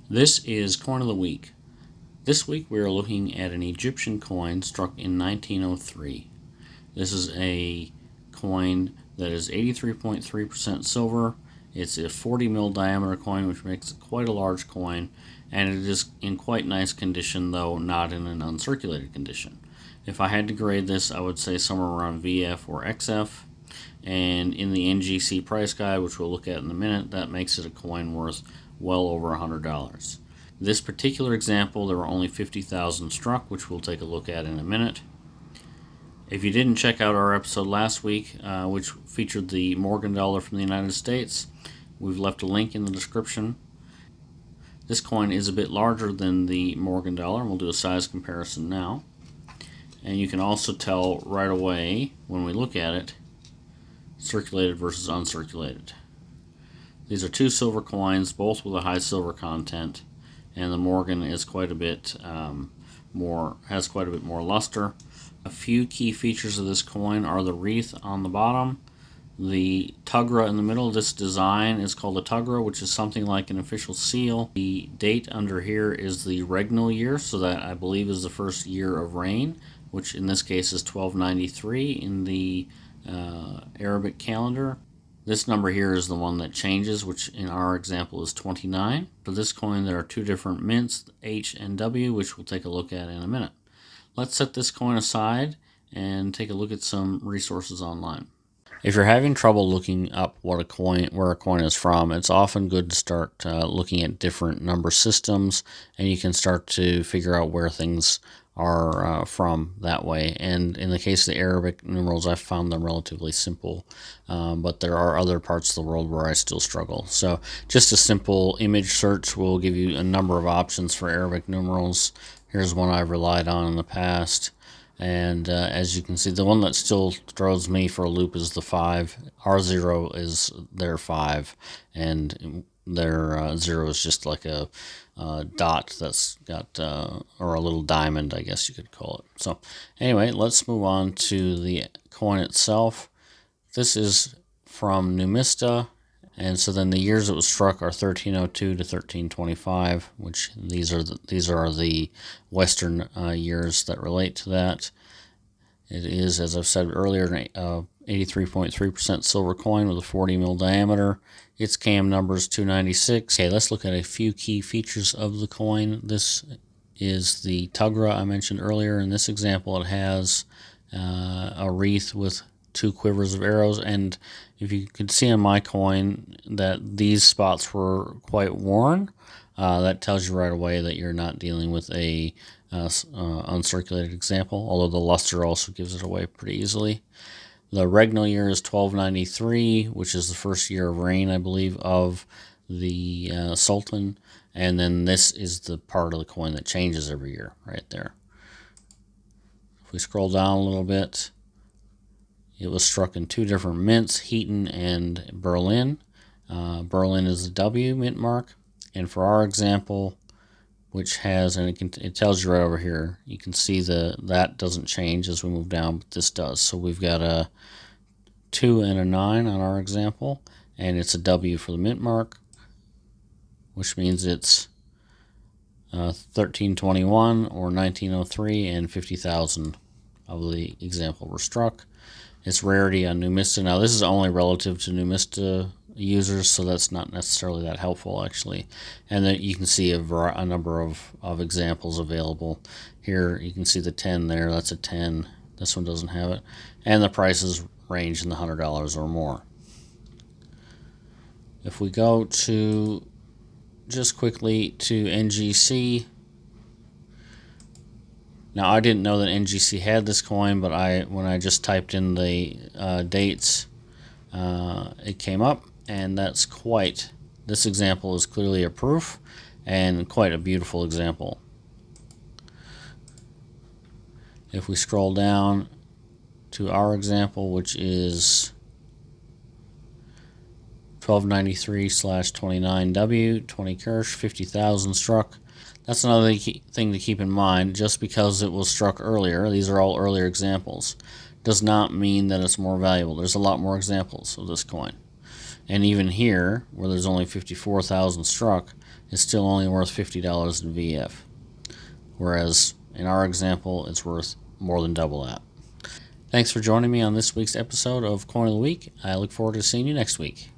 This is Coin of the Week. This week we are looking at an Egyptian coin struck in 1903. This is a coin that is 83.3% silver. It's a 40 mil diameter coin, which makes it quite a large coin, and it is in quite nice condition, though not in an uncirculated condition. If I had to grade this, I would say somewhere around VF or XF, and in the NGC price guide, which we'll look at in a minute, that makes it a coin worth well over $100. This particular example, there were only 50,000 struck, which we'll take a look at in a minute. If you didn't check out our episode last week, which featured the Morgan dollar from the United States, we've left a link in the description. This coin is a bit larger than the Morgan dollar, and we'll do a size comparison now. And you can also tell right away when we look at it, circulated versus uncirculated. These are two silver coins, both with a high silver content, and the Morgan is quite a bit more luster. A few key features of this coin are the wreath on the bottom, the tugra in the middle. This design is called a tugra, which is something like an official seal. The date under here is the regnal year, so that I believe is the first year of reign, which in this case is 1293 in the Arabic calendar. This number here is the one that changes, which in our example is 29. For this coin, there are two different mints, H and W, which we'll take a look at in a minute. Let's set this coin aside and take a look at some resources online. If you're having trouble looking up where a coin is from, it's often good to start looking at different number systems, and you can start to figure out where things are from that way. And in the case of the Arabic numerals, I've found them relatively simple, but there are other parts of the world where I still struggle. So just a simple image search will give you a number of options for Arabic numerals. Here's one I've relied on in the past. And as you can see, the one that still throws me for a loop is the 5. Our 0 is their 5, and their 0 is just like a dot that's got, or a little diamond, I guess you could call it. So anyway, let's move on to the coin itself. This is from Numista, and so then the years it was struck are 1302 to 1325, which these are the Western years that relate to that. It is, as I've said earlier, an 83.3% silver coin with a 40 mil diameter. Its cam number is 296. Okay, let's look at a few key features of the coin. This is the tugra I mentioned earlier. In this example, it has a wreath with two quivers of arrows, and if you can see on my coin that these spots were quite worn, that tells you right away that you're not dealing with a uncirculated example, although the luster also gives it away pretty easily. The regnal year is 1293, which is the first year of reign, I believe, of the Sultan, and then this is the part of the coin that changes every year, right there. If we scroll down a little bit, it was struck in two different mints, Heaton and Berlin. Berlin is the W mint mark, and for our example, which has, and it tells you right over here, you can see that doesn't change as we move down, but this does. So we've got a 2 and a 9 on our example, and it's a W for the mint mark, which means it's 1321 or 1903, and 50,000 of the example were struck. Its rarity on Numista. Now this is only relative to Numista users, so that's not necessarily that helpful actually. And then you can see a number of examples available. Here you can see the 10 there, that's a 10. This one doesn't have it. And the prices range in the $100 or more. If we go to, just quickly to NGC. Now I didn't know that NGC had this coin, but when I just typed in the dates, it came up, and this example is clearly a proof, and quite a beautiful example. If we scroll down to our example, which is 1293/29W, 20 Qirsh, 50,000 struck. That's another thing to keep in mind. Just because it was struck earlier, these are all earlier examples, does not mean that it's more valuable. There's a lot more examples of this coin. And even here, where there's only 54,000 struck, it's still only worth $50 in VF. Whereas in our example, it's worth more than double that. Thanks for joining me on this week's episode of Coin of the Week. I look forward to seeing you next week.